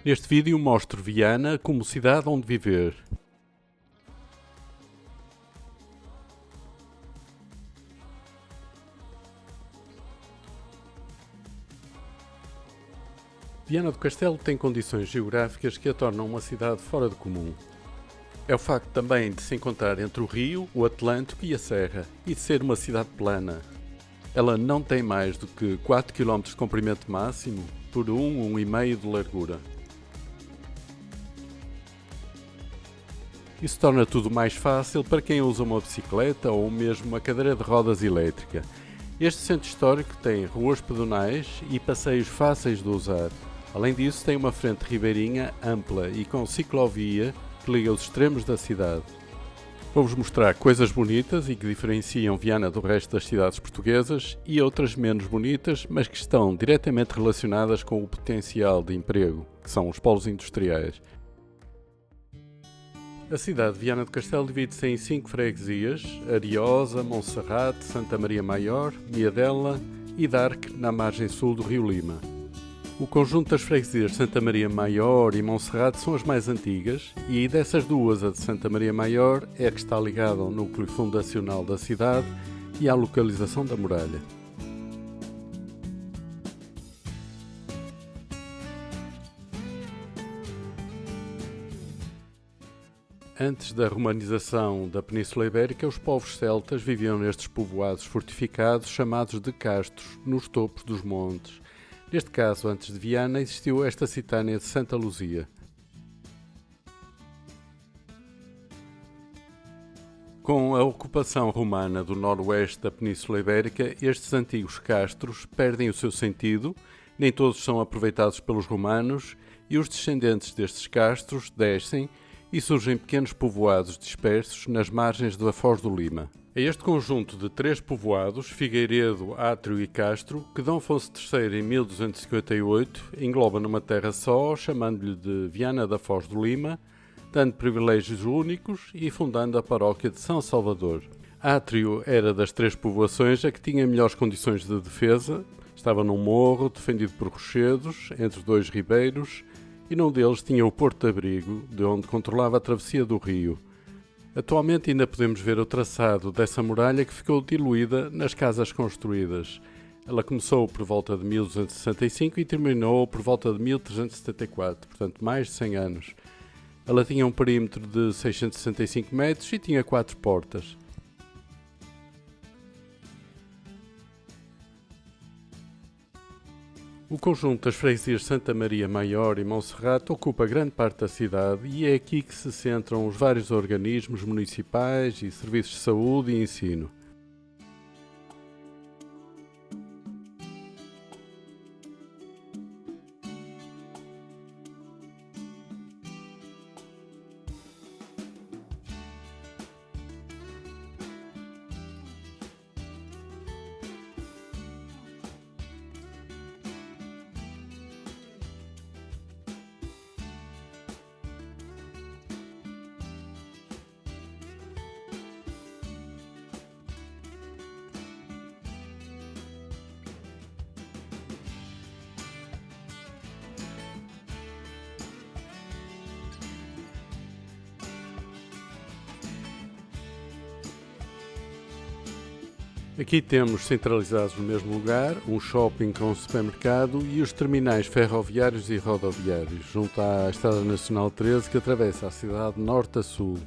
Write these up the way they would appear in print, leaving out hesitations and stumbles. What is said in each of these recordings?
Neste vídeo mostro Viana como cidade onde viver. Viana do Castelo tem condições geográficas que a tornam uma cidade fora do comum. É o facto também de se encontrar entre o rio, o Atlântico e a Serra, e de ser uma cidade plana. Ela não tem mais do que 4 km de comprimento máximo por 1,5 de largura. Isso torna tudo mais fácil para quem usa uma bicicleta ou mesmo uma cadeira de rodas elétrica. Este centro histórico tem ruas pedonais e passeios fáceis de usar. Além disso, tem uma frente ribeirinha ampla e com ciclovia que liga os extremos da cidade. Vou-vos mostrar coisas bonitas e que diferenciam Viana do resto das cidades portuguesas e outras menos bonitas, mas que estão diretamente relacionadas com o potencial de emprego, que são os polos industriais. A cidade de Viana do Castelo divide-se em 5 freguesias: Ariosa, Monserrate, Santa Maria Maior, Miadela e Darque, na margem sul do rio Lima. O conjunto das freguesias de Santa Maria Maior e Monserrate são as mais antigas e dessas duas a de Santa Maria Maior é a que está ligada ao núcleo fundacional da cidade e à localização da muralha. Antes da romanização da Península Ibérica, os povos celtas viviam nestes povoados fortificados chamados de castros, nos topos dos montes. Neste caso, antes de Viana, existiu esta citânea de Santa Luzia. Com a ocupação romana do noroeste da Península Ibérica, estes antigos castros perdem o seu sentido, nem todos são aproveitados pelos romanos, e os descendentes destes castros descem e surgem pequenos povoados dispersos nas margens da Foz do Lima. É este conjunto de 3 povoados, Figueiredo, Átrio e Castro, que D. Afonso III, em 1258, engloba numa terra só, chamando-lhe de Viana da Foz do Lima, dando privilégios únicos e fundando a paróquia de São Salvador. Átrio era das 3 povoações a que tinha melhores condições de defesa, estava num morro defendido por rochedos, entre 2 ribeiros, e num deles tinha o Porto de Abrigo, de onde controlava a travessia do rio. Atualmente ainda podemos ver o traçado dessa muralha que ficou diluída nas casas construídas. Ela começou por volta de 1265 e terminou por volta de 1374, portanto mais de 100 anos. Ela tinha um perímetro de 665 metros e tinha 4 portas. O conjunto das freguesias Santa Maria Maior e Monserrate ocupa grande parte da cidade e é aqui que se centram os vários organismos municipais e serviços de saúde e ensino. Aqui temos centralizados no mesmo lugar um shopping com um supermercado e os terminais ferroviários e rodoviários, junto à Estrada Nacional 13 que atravessa a cidade de norte a sul.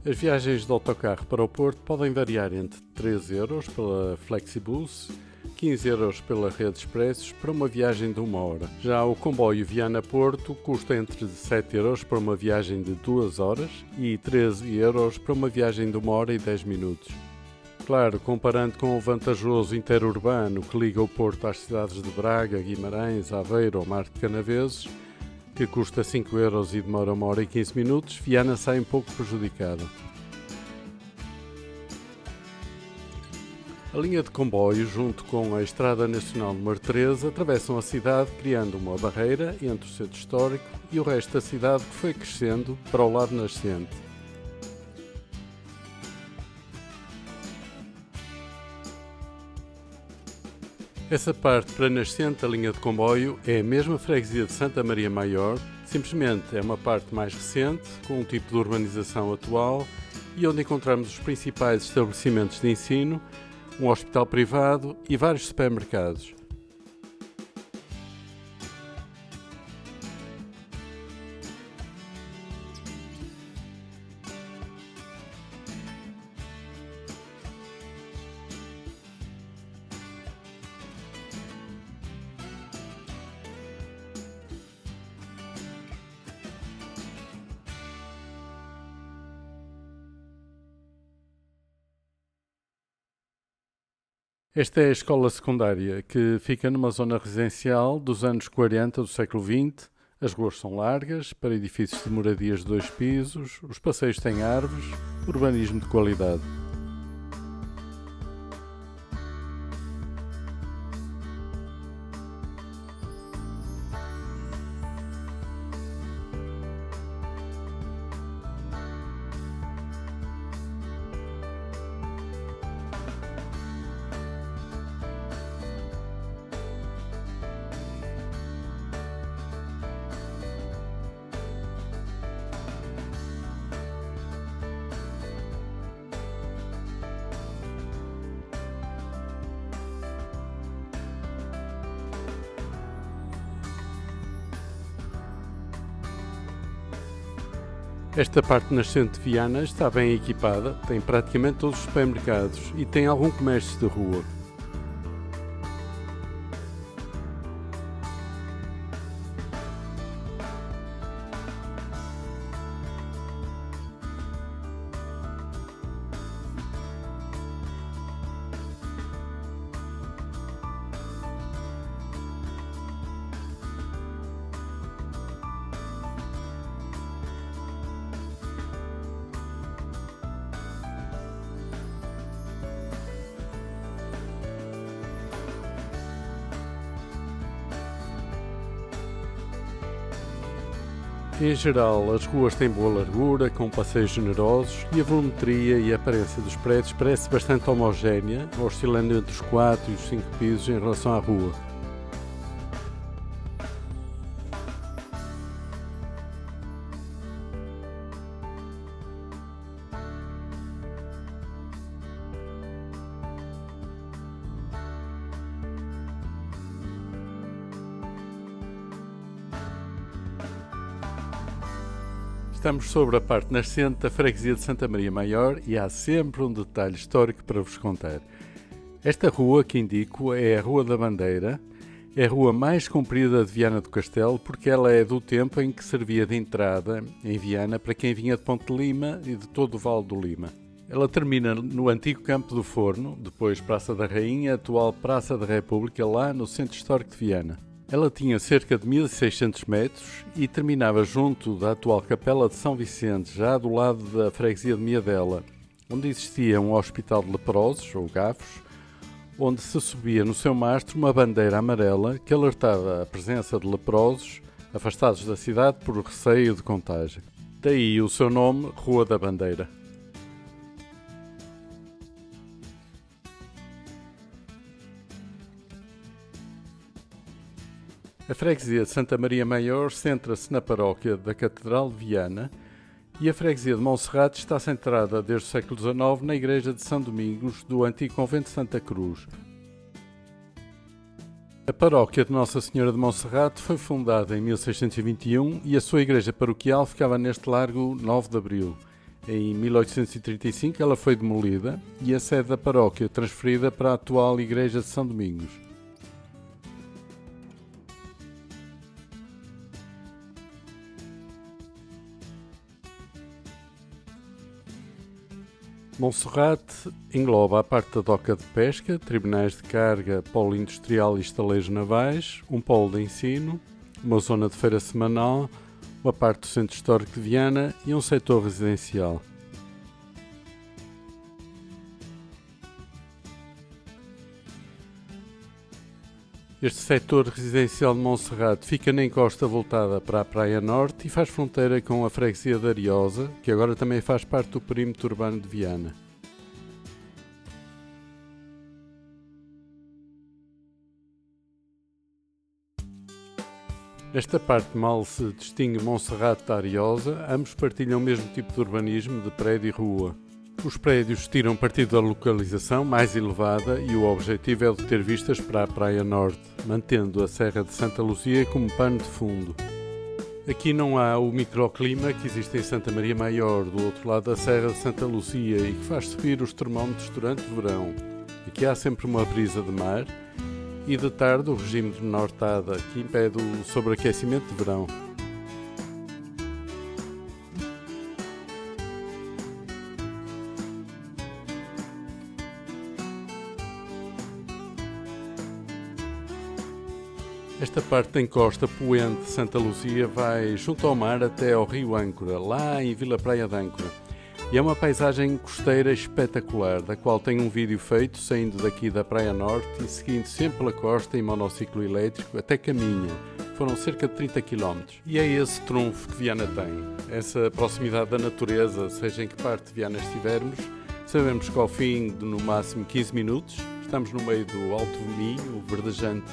As viagens de autocarro para o Porto podem variar entre 3 euros pela Flexibus, 15 euros pela Rede Expressos para uma viagem de 1 hora. Já o comboio Viana-Porto custa entre 7 euros para uma viagem de 2 horas e 13 euros para uma viagem de 1 hora e 10 minutos. Claro, comparando com o vantajoso interurbano que liga o Porto às cidades de Braga, Guimarães, Aveiro ou Mar de Canaveses, que custa 5 euros e demora 1 hora e 15 minutos, Viana sai um pouco prejudicada. A linha de comboio, junto com a Estrada Nacional número 13, atravessam a cidade criando uma barreira entre o centro histórico e o resto da cidade que foi crescendo para o lado nascente. Essa parte para nascente da linha de comboio é a mesma freguesia de Santa Maria Maior, Simplesmente é uma parte mais recente, com um tipo de urbanização atual e onde encontramos os principais estabelecimentos de ensino, um hospital privado e vários supermercados. Esta é a escola secundária, que fica numa zona residencial dos anos 40 do século XX. As ruas são largas, para edifícios de moradias de 2 pisos, os passeios têm árvores, urbanismo de qualidade. Esta parte nascente de Viana está bem equipada, tem praticamente todos os supermercados e tem algum comércio de rua. Em geral, as ruas têm boa largura, com passeios generosos e a volumetria e a aparência dos prédios parece bastante homogénea, oscilando entre os 4 e os 5 pisos em relação à rua. Estamos sobre a parte nascente da freguesia de Santa Maria Maior e há sempre um detalhe histórico para vos contar. Esta rua que indico é a Rua da Bandeira, é a rua mais comprida de Viana do Castelo porque ela é do tempo em que servia de entrada em Viana para quem vinha de Ponte de Lima e de todo o Vale do Lima. Ela termina no antigo Campo do Forno, depois Praça da Rainha, atual Praça da República, lá no Centro Histórico de Viana. Ela tinha cerca de 1600 metros e terminava junto da atual Capela de São Vicente, já do lado da freguesia de Miadela, onde existia um hospital de leprosos, ou gafos, onde se subia no seu mastro uma bandeira amarela que alertava a presença de leprosos afastados da cidade por receio de contágio. Daí o seu nome, Rua da Bandeira. A freguesia de Santa Maria Maior centra-se na paróquia da Catedral de Viana e a freguesia de Monserrate está centrada desde o século XIX na igreja de São Domingos do antigo convento de Santa Cruz. A paróquia de Nossa Senhora de Monserrate foi fundada em 1621 e a sua igreja paroquial ficava neste largo 9 de Abril. Em 1835 ela foi demolida e a sede da paróquia transferida para a atual igreja de São Domingos. Monserrate engloba a parte da doca de pesca, tribunais de carga, polo industrial e estaleiros navais, um polo de ensino, uma zona de feira semanal, uma parte do centro histórico de Viana e um setor residencial. Este setor residencial de Monserrate fica na encosta voltada para a Praia Norte e faz fronteira com a freguesia de Ariosa, que agora também faz parte do perímetro urbano de Viana. Nesta parte mal se distingue Monserrate da Ariosa, ambos partilham o mesmo tipo de urbanismo de prédio e rua. Os prédios tiram partido da localização mais elevada e o objetivo é o de ter vistas para a Praia Norte, mantendo a Serra de Santa Luzia como pano de fundo. Aqui não há o microclima que existe em Santa Maria Maior, do outro lado da Serra de Santa Luzia, e que faz subir os termómetros durante o verão. Aqui há sempre uma brisa de mar e de tarde o regime de nortada, que impede o sobreaquecimento de verão. Esta parte da encosta poente de Santa Luzia vai junto ao mar até ao rio Âncora, lá em Vila Praia de Âncora. E é uma paisagem costeira espetacular, da qual tenho um vídeo feito saindo daqui da Praia Norte e seguindo sempre pela costa em monociclo elétrico até Caminha. Foram cerca de 30 km. E é esse trunfo que Viana tem, essa proximidade da natureza, seja em que parte de Viana estivermos. Sabemos que ao fim de no máximo 15 minutos estamos no meio do Alto Minho, verdejante.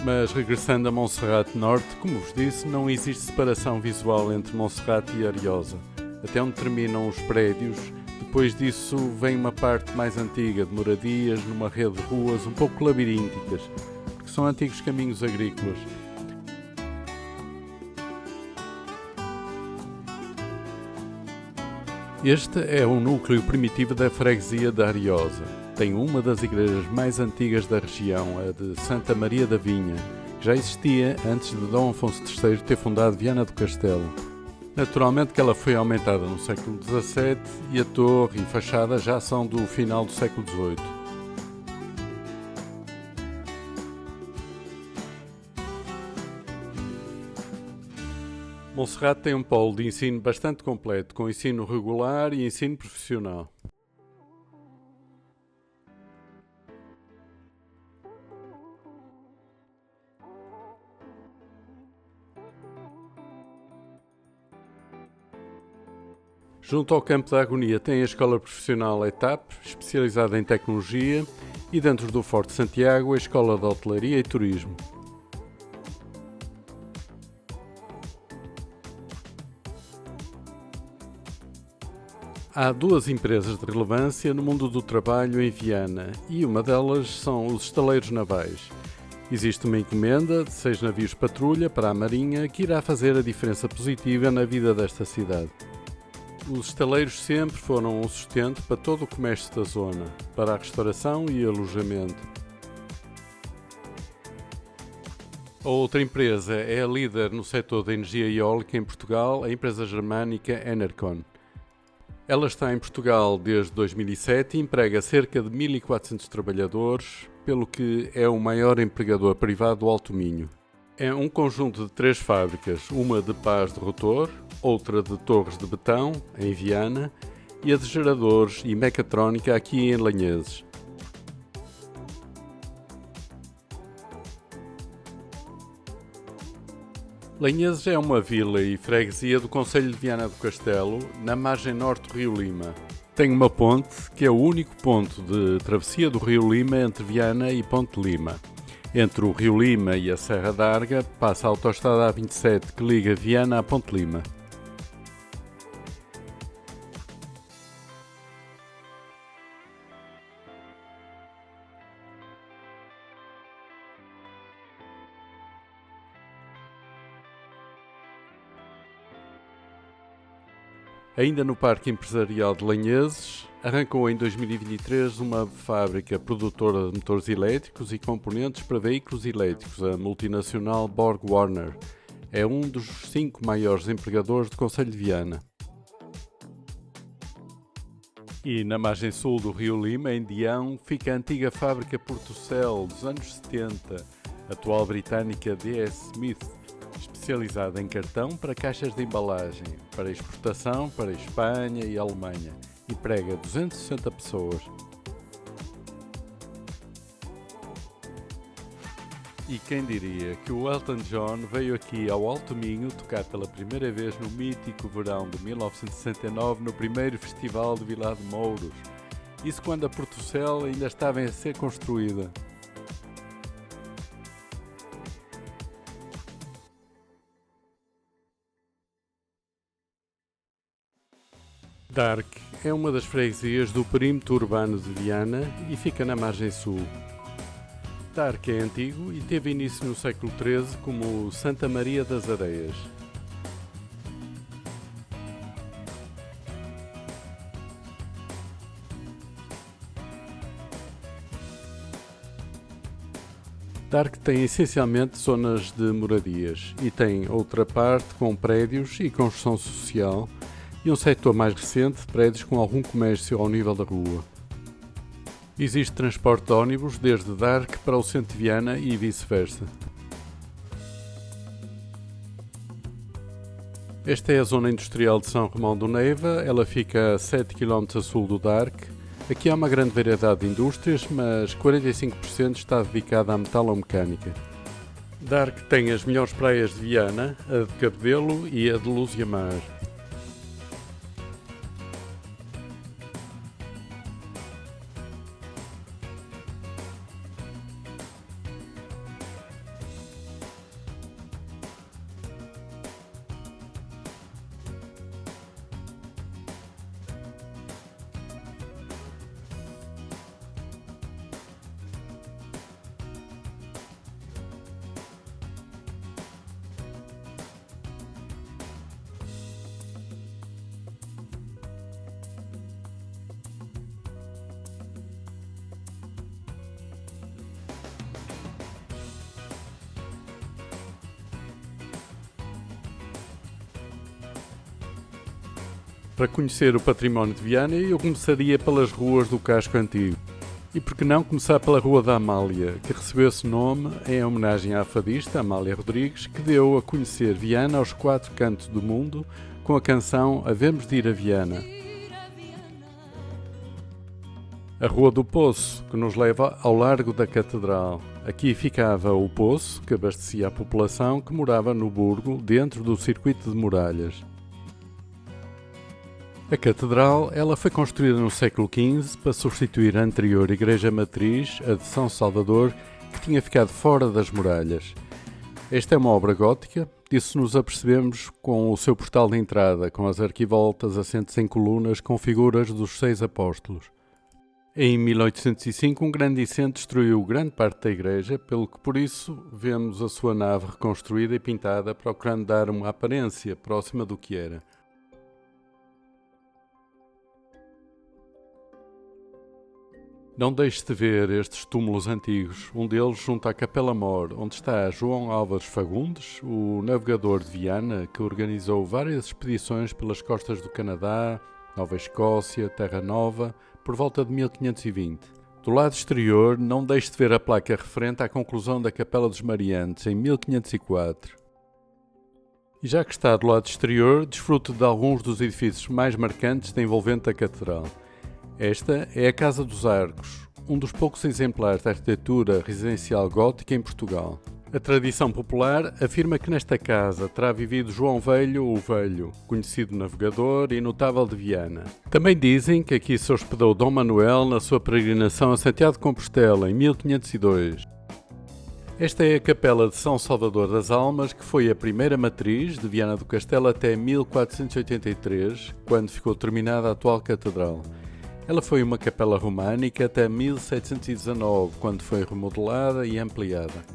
Mas regressando a Monserrate Norte, como vos disse, não existe separação visual entre Monserrate e Ariosa. Até onde terminam os prédios, depois disso vem uma parte mais antiga de moradias numa rede de ruas um pouco labirínticas, porque são antigos caminhos agrícolas. Este é o núcleo primitivo da freguesia da Ariosa. Tem uma das igrejas mais antigas da região, a de Santa Maria da Vinha, que já existia antes de Dom Afonso III ter fundado Viana do Castelo. Naturalmente que ela foi aumentada no século XVII e a torre e fachada já são do final do século XVIII. Monserrate tem um polo de ensino bastante completo, com ensino regular e ensino profissional. Junto ao Campo da Agonia tem a Escola Profissional ETAP, especializada em tecnologia, e dentro do Forte Santiago a Escola de Hotelaria e Turismo. Há duas empresas de relevância no mundo do trabalho em Viana e uma delas são os estaleiros navais. Existe uma encomenda de 6 navios patrulha para a Marinha que irá fazer a diferença positiva na vida desta cidade. Os estaleiros sempre foram um sustento para todo o comércio da zona, para a restauração e alojamento. A outra empresa é a líder no setor da energia eólica em Portugal, a empresa germânica Enercon. Ela está em Portugal desde 2007 e emprega cerca de 1.400 trabalhadores, pelo que é o maior empregador privado do Alto Minho. É um conjunto de 3 fábricas, uma de pás de rotor, outra de torres de betão, em Viana, e a de geradores e mecatrónica aqui em Lanheses. Lanheses é uma vila e freguesia do concelho de Viana do Castelo, na margem norte do Rio Lima. Tem uma ponte, que é o único ponto de travessia do Rio Lima entre Viana e Ponte Lima. Entre o Rio Lima e a Serra d'Arga passa a autoestrada A27 que liga Viana a Ponte Lima. Ainda no Parque Empresarial de Lanheses, arrancou em 2023 uma fábrica produtora de motores elétricos e componentes para veículos elétricos, a multinacional Borg-Warner. É um dos 5 maiores empregadores do concelho de Viana. E na margem sul do Rio Lima, em Dião, fica a antiga fábrica Portocel dos anos 70, atual britânica D.S. Smith, especializada em cartão para caixas de embalagem, para exportação para a Espanha e a Alemanha. Emprega 260 pessoas. E quem diria que o Elton John veio aqui ao Alto Minho tocar pela primeira vez no mítico verão de 1969 no primeiro festival de Vilar de Mouros. Isso quando a Portocel ainda estava a ser construída. Dark é uma das freguesias do perímetro urbano de Viana e fica na margem sul. Dark é antigo e teve início no século XIII como Santa Maria das Areias. Dark tem essencialmente zonas de moradias e tem outra parte com prédios e construção social e um setor mais recente de prédios com algum comércio ao nível da rua. Existe transporte de ônibus desde Dark para o centro de Viana e vice-versa. Esta é a zona industrial de São Romão do Neiva, ela fica a 7 km a sul do Dark. Aqui há uma grande variedade de indústrias, mas 45% está dedicada à metalomecânica. Dark tem as melhores praias de Viana, a de Cabedelo e a de Luziamar. Para conhecer o património de Viana, eu começaria pelas ruas do casco antigo. E por que não começar pela Rua da Amália, que recebeu esse nome em homenagem à fadista Amália Rodrigues, que deu a conhecer Viana aos 4 cantos do mundo com a canção Havemos de ir a Viana. A Rua do Poço, que nos leva ao Largo da Catedral. Aqui ficava o poço, que abastecia a população que morava no burgo, dentro do circuito de muralhas. A catedral ela foi construída no século XV para substituir a anterior igreja matriz, a de São Salvador, que tinha ficado fora das muralhas. Esta é uma obra gótica, disso nos apercebemos com o seu portal de entrada, com as arquivoltas assentes em colunas com figuras dos 6 apóstolos. Em 1805, um grande incêndio destruiu grande parte da igreja, pelo que por isso vemos a sua nave reconstruída e pintada, procurando dar uma aparência próxima do que era. Não deixe de ver estes túmulos antigos, um deles junto à Capela Mor, onde está João Álvares Fagundes, o navegador de Viana, que organizou várias expedições pelas costas do Canadá, Nova Escócia, Terra Nova, por volta de 1520. Do lado exterior, não deixe de ver a placa referente à conclusão da Capela dos Mariantes, em 1504. E já que está do lado exterior, desfrute de alguns dos edifícios mais marcantes da envolvente catedral. Esta é a Casa dos Arcos, um dos poucos exemplares da arquitetura residencial gótica em Portugal. A tradição popular afirma que nesta casa terá vivido João Velho o Velho, conhecido navegador e notável de Viana. Também dizem que aqui se hospedou Dom Manuel na sua peregrinação a Santiago de Compostela, em 1502. Esta é a Capela de São Salvador das Almas, que foi a primeira matriz de Viana do Castelo até 1483, quando ficou terminada a atual catedral. Ela foi uma capela românica até 1719, quando foi remodelada e ampliada.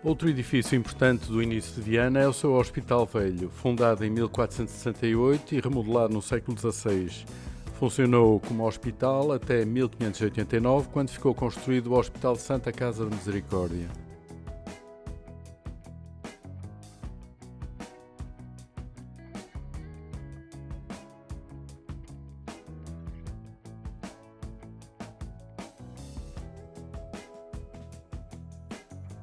Outro edifício importante do início de Viana é o seu Hospital Velho, fundado em 1468 e remodelado no século XVI. Funcionou como hospital até 1589, quando ficou construído o Hospital de Santa Casa de Misericórdia.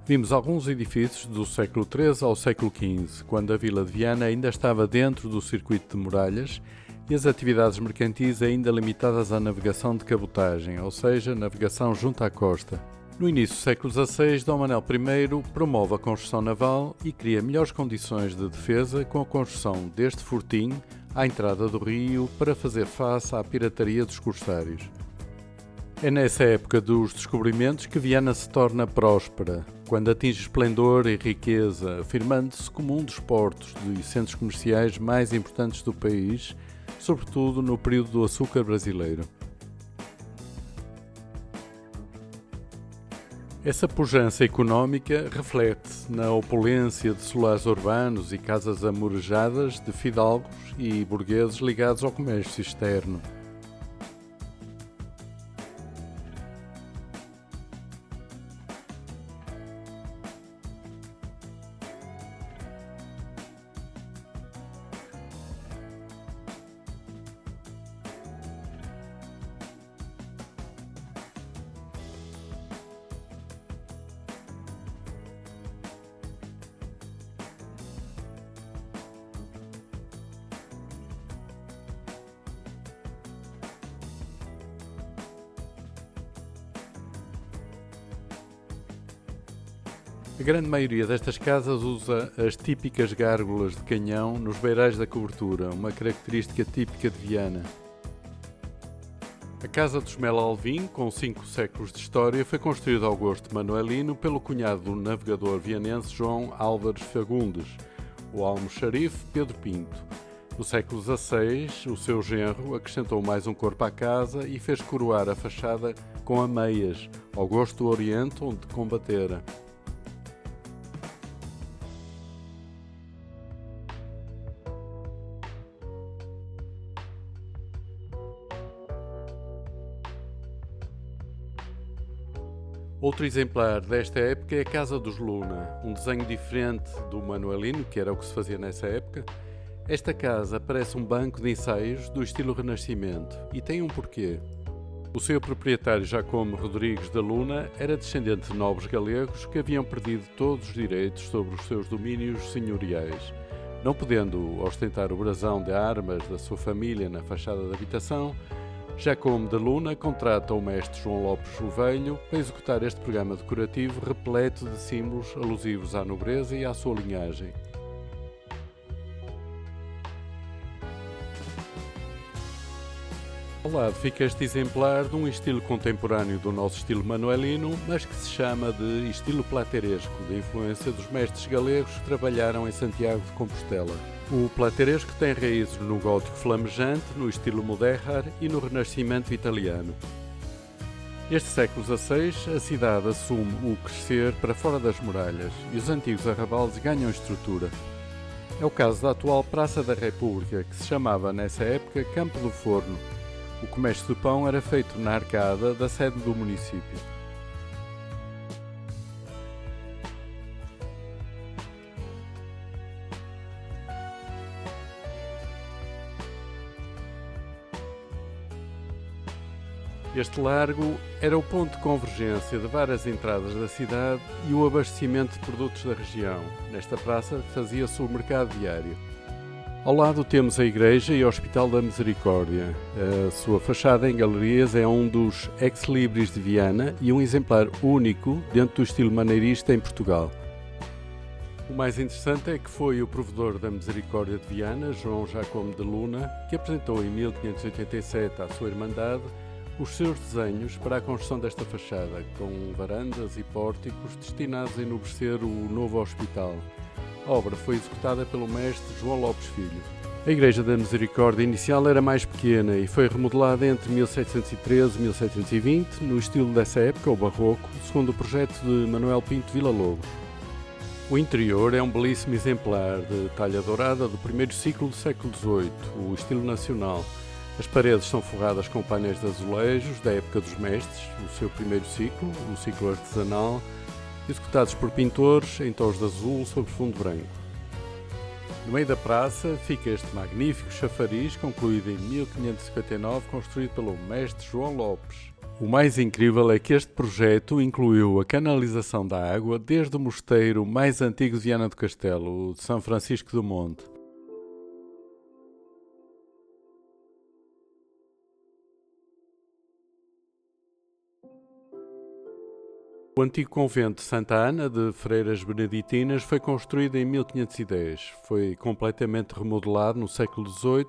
Vimos alguns edifícios do século XIII ao século XV, quando a vila de Viana ainda estava dentro do circuito de muralhas e as atividades mercantis ainda limitadas à navegação de cabotagem, ou seja, navegação junto à costa. No início do século XVI, Dom Manuel I promove a construção naval e cria melhores condições de defesa com a construção deste fortim à entrada do rio para fazer face à pirataria dos corsários. É nessa época dos descobrimentos que Viana se torna próspera, quando atinge esplendor e riqueza, afirmando-se como um dos portos e centros comerciais mais importantes do país, sobretudo no período do açúcar brasileiro. Essa pujança económica reflete-se na opulência de solares urbanos e casas amorejadas de fidalgos e burgueses ligados ao comércio externo. A grande maioria destas casas usa as típicas gárgulas de canhão nos beirais da cobertura, uma característica típica de Viana. A Casa dos Mel Alvim, com 5 séculos de história, foi construída ao gosto manuelino pelo cunhado do navegador vianense João Álvares Fagundes, o almoxarife Pedro Pinto. No século XVI, o seu genro acrescentou mais um corpo à casa e fez coroar a fachada com ameias, ao gosto do Oriente, onde combatera. Outro exemplar desta época é a Casa dos Luna, um desenho diferente do manuelino, que era o que se fazia nessa época. Esta casa parece um banco de ensaios do estilo Renascimento e tem um porquê. O seu proprietário Jacome Rodrigues da Luna era descendente de nobres galegos que haviam perdido todos os direitos sobre os seus domínios senhoriais. Não podendo ostentar o brasão de armas da sua família na fachada da habitação, Jacome da Luna contrata o mestre João Lopes o Velho para executar este programa decorativo repleto de símbolos alusivos à nobreza e à sua linhagem. Ao lado fica este exemplar de um estilo contemporâneo do nosso estilo manuelino, mas que se chama de estilo plateresco, de influência dos mestres galegos que trabalharam em Santiago de Compostela. O plateresco tem raízes no gótico flamejante, no estilo mudéjar e no renascimento italiano. Neste século XVI, a cidade assume o crescer para fora das muralhas e os antigos arrabaldes ganham estrutura. É o caso da atual Praça da República, que se chamava nessa época Campo do Forno. O comércio do pão era feito na arcada da sede do município. Este largo era o ponto de convergência de várias entradas da cidade e o abastecimento de produtos da região. Nesta praça fazia-se o mercado diário. Ao lado temos a Igreja e o Hospital da Misericórdia. A sua fachada em galerias é um dos ex-libris de Viana e um exemplar único dentro do estilo maneirista em Portugal. O mais interessante é que foi o provedor da Misericórdia de Viana, João Jacome de Luna, que apresentou em 1587 à sua Irmandade os seus desenhos para a construção desta fachada, com varandas e pórticos destinados a enobrecer o novo hospital. A obra foi executada pelo mestre João Lopes Filho. A Igreja da Misericórdia inicial era mais pequena e foi remodelada entre 1713 e 1720, no estilo dessa época, o barroco, segundo o projeto de Manuel Pinto Villa-Lobos. O interior é um belíssimo exemplar de talha dourada do primeiro ciclo do século XVIII, o estilo nacional. As paredes são forradas com painéis de azulejos da época dos mestres, o seu primeiro ciclo, o ciclo artesanal, executados por pintores em tons de azul sobre fundo branco. No meio da praça fica este magnífico chafariz, concluído em 1559, construído pelo mestre João Lopes. O mais incrível é que este projeto incluiu a canalização da água desde o mosteiro mais antigo de Viana do Castelo, o de São Francisco do Monte. O antigo convento de Santa Ana de Freiras Beneditinas foi construído em 1510. Foi completamente remodelado no século XVIII,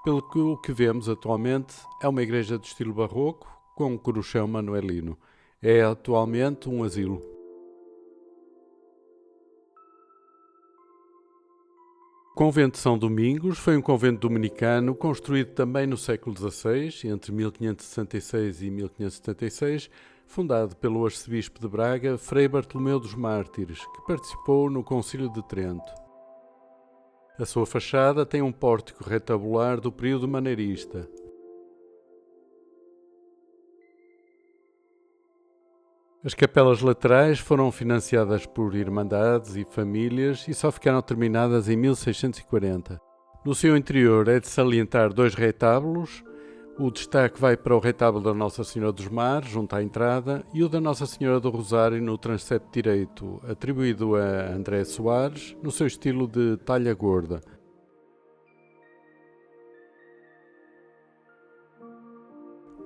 pelo que o que vemos atualmente é uma igreja de estilo barroco, com um coruchão manuelino. É atualmente um asilo. O convento de São Domingos foi um convento dominicano construído também no século XVI, entre 1566 e 1576, fundado pelo arcebispo de Braga, Frei Bartolomeu dos Mártires, que participou no Concílio de Trento. A sua fachada tem um pórtico retabular do período maneirista. As capelas laterais foram financiadas por irmandades e famílias e só ficaram terminadas em 1640. No seu interior é de salientar 2 retábulos. O destaque vai para o retábulo da Nossa Senhora dos Mares, junto à entrada, e o da Nossa Senhora do Rosário no transepto direito, atribuído a André Soares, no seu estilo de talha gorda.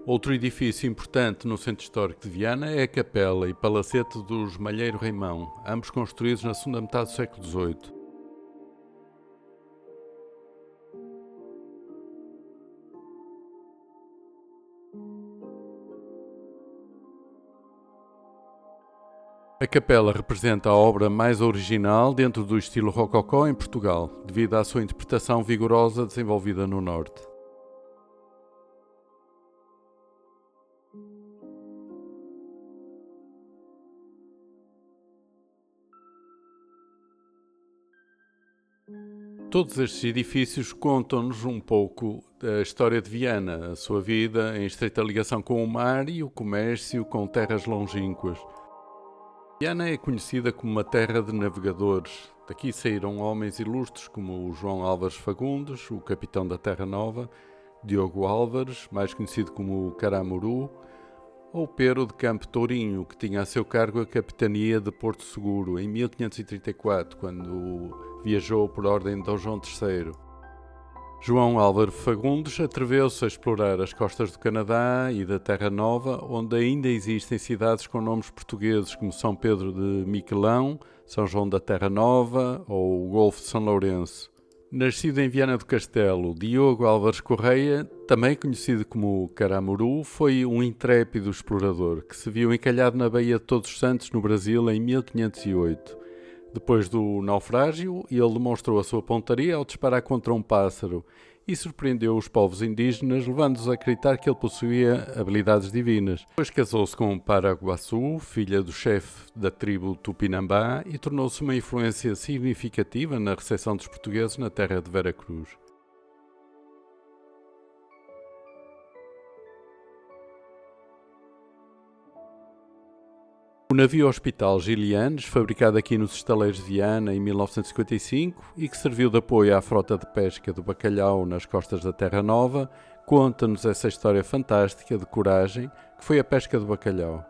Outro edifício importante no centro histórico de Viana é a Capela e Palacete dos Malheiro Reimão, ambos construídos na segunda metade do século XVIII. A capela representa a obra mais original dentro do estilo rococó em Portugal, devido à sua interpretação vigorosa desenvolvida no Norte. Todos estes edifícios contam-nos um pouco da história de Viana, a sua vida em estreita ligação com o mar e o comércio com terras longínquas. Viana é conhecida como uma terra de navegadores. Daqui saíram homens ilustres como o João Álvares Fagundes, o capitão da Terra Nova, Diogo Álvares, mais conhecido como o Caramuru, ou Pero de Campo Tourinho, que tinha a seu cargo a capitania de Porto Seguro em 1534, quando viajou por ordem de Dom João III. João Álvares Fagundes atreveu-se a explorar as costas do Canadá e da Terra Nova, onde ainda existem cidades com nomes portugueses, como São Pedro de Miquelão, São João da Terra Nova ou o Golfo de São Lourenço. Nascido em Viana do Castelo, Diogo Álvares Correia, também conhecido como Caramuru, foi um intrépido explorador que se viu encalhado na Baía de Todos os Santos, no Brasil, em 1508. Depois do naufrágio, ele demonstrou a sua pontaria ao disparar contra um pássaro e surpreendeu os povos indígenas, levando-os a acreditar que ele possuía habilidades divinas. Depois casou-se com Paraguaçu, filha do chefe da tribo Tupinambá, e tornou-se uma influência significativa na recepção dos portugueses na terra de Veracruz. O navio Hospital Gilianes, fabricado aqui nos estaleiros de Viana em 1955 e que serviu de apoio à frota de pesca do bacalhau nas costas da Terra Nova, conta-nos essa história fantástica de coragem que foi a pesca do bacalhau.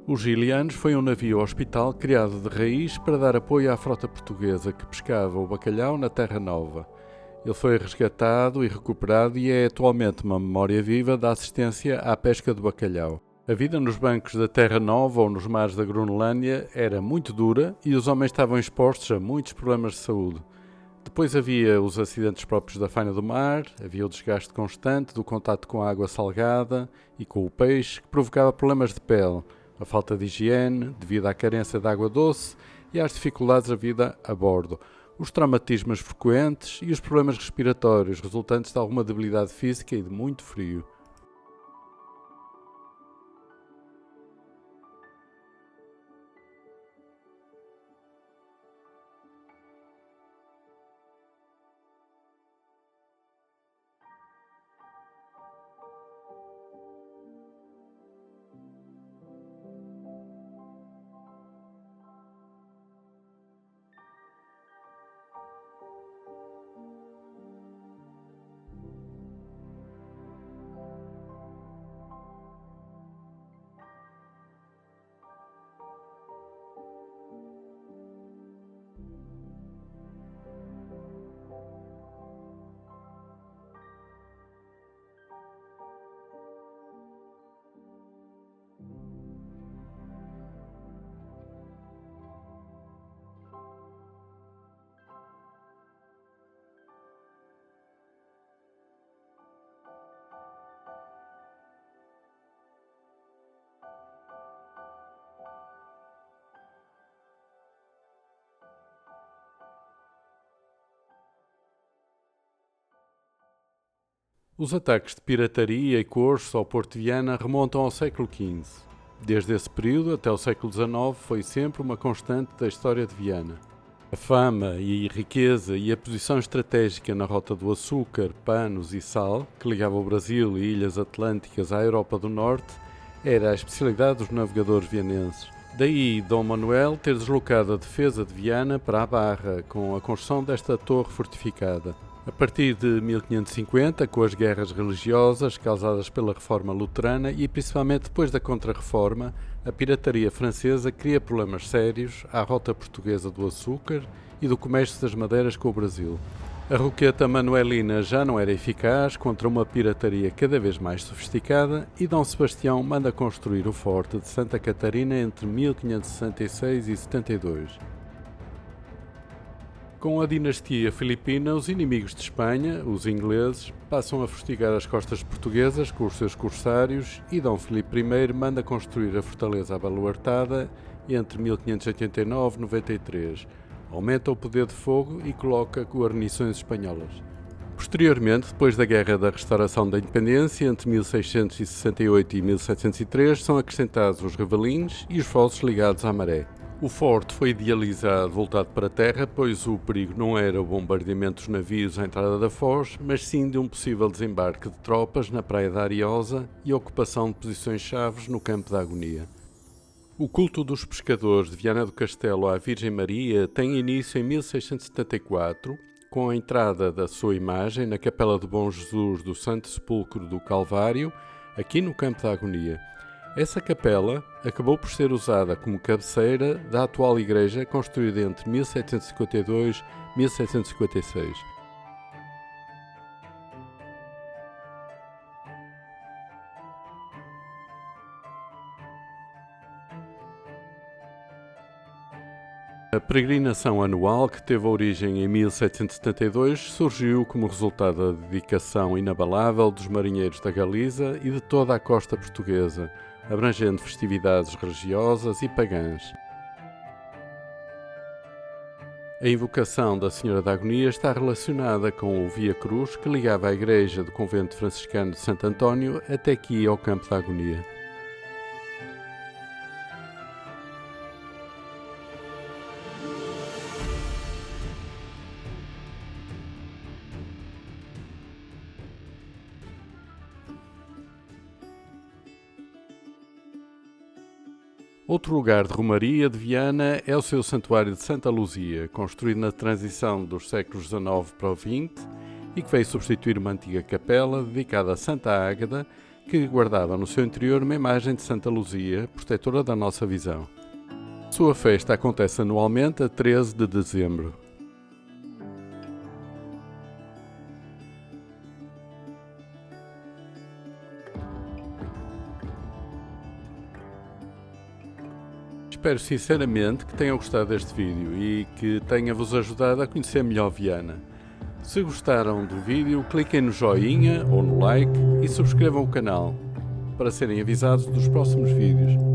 O Gilianes foi um navio hospital criado de raiz para dar apoio à frota portuguesa que pescava o bacalhau na Terra Nova. Ele foi resgatado e recuperado e é atualmente uma memória viva da assistência à pesca do bacalhau. A vida nos bancos da Terra Nova ou nos mares da Groenlândia era muito dura e os homens estavam expostos a muitos problemas de saúde. Depois havia os acidentes próprios da fauna do mar, havia o desgaste constante do contato com a água salgada e com o peixe, que provocava problemas de pele, a falta de higiene devido à carência de água doce e às dificuldades da vida a bordo, os traumatismos frequentes e os problemas respiratórios resultantes de alguma debilidade física e de muito frio. Os ataques de pirataria e coerços ao Porto de Viana remontam ao século XV. Desde esse período até o século XIX foi sempre uma constante da história de Viana. A fama e a riqueza e a posição estratégica na rota do açúcar, panos e sal, que ligava o Brasil e ilhas atlânticas à Europa do Norte, era a especialidade dos navegadores vianenses. Daí Dom Manuel ter deslocado a defesa de Viana para a Barra, com a construção desta torre fortificada. A partir de 1550, com as guerras religiosas causadas pela Reforma Luterana e principalmente depois da Contra-Reforma, a pirataria francesa cria problemas sérios à rota portuguesa do açúcar e do comércio das madeiras com o Brasil. A roqueta manuelina já não era eficaz contra uma pirataria cada vez mais sofisticada e Dom Sebastião manda construir o forte de Santa Catarina entre 1566 e 72. Com a dinastia filipina, os inimigos de Espanha, os ingleses, passam a fustigar as costas portuguesas com os seus corsários e Dom Filipe I manda construir a fortaleza abaluartada entre 1589 e 93, aumenta o poder de fogo e coloca guarnições espanholas. Posteriormente, depois da Guerra da Restauração da Independência, entre 1668 e 1703, são acrescentados os revelins e os fossos ligados à maré. O forte foi idealizado voltado para a terra, pois o perigo não era o bombardeamento dos navios à entrada da foz, mas sim de um possível desembarque de tropas na Praia da Ariosa e a ocupação de posições-chave no Campo da Agonia. O culto dos pescadores de Viana do Castelo à Virgem Maria tem início em 1674, com a entrada da sua imagem na Capela do Bom Jesus do Santo Sepulcro do Calvário, aqui no Campo da Agonia. Essa capela acabou por ser usada como cabeceira da atual igreja construída entre 1752 e 1756. A peregrinação anual, que teve origem em 1772, surgiu como resultado da dedicação inabalável dos marinheiros da Galiza e de toda a costa portuguesa, abrangendo festividades religiosas e pagãs. A invocação da Senhora da Agonia está relacionada com o Via Cruz que ligava a igreja do convento franciscano de Santo António até aqui ao Campo da Agonia. Outro lugar de romaria de Viana é o seu Santuário de Santa Luzia, construído na transição dos séculos XIX para o XX e que veio substituir uma antiga capela dedicada a Santa Ágata, que guardava no seu interior uma imagem de Santa Luzia, protetora da nossa visão. Sua festa acontece anualmente a 13 de dezembro. Espero sinceramente que tenham gostado deste vídeo e que tenha-vos ajudado a conhecer melhor Viana. Se gostaram do vídeo, cliquem no joinha ou no like e subscrevam o canal para serem avisados dos próximos vídeos.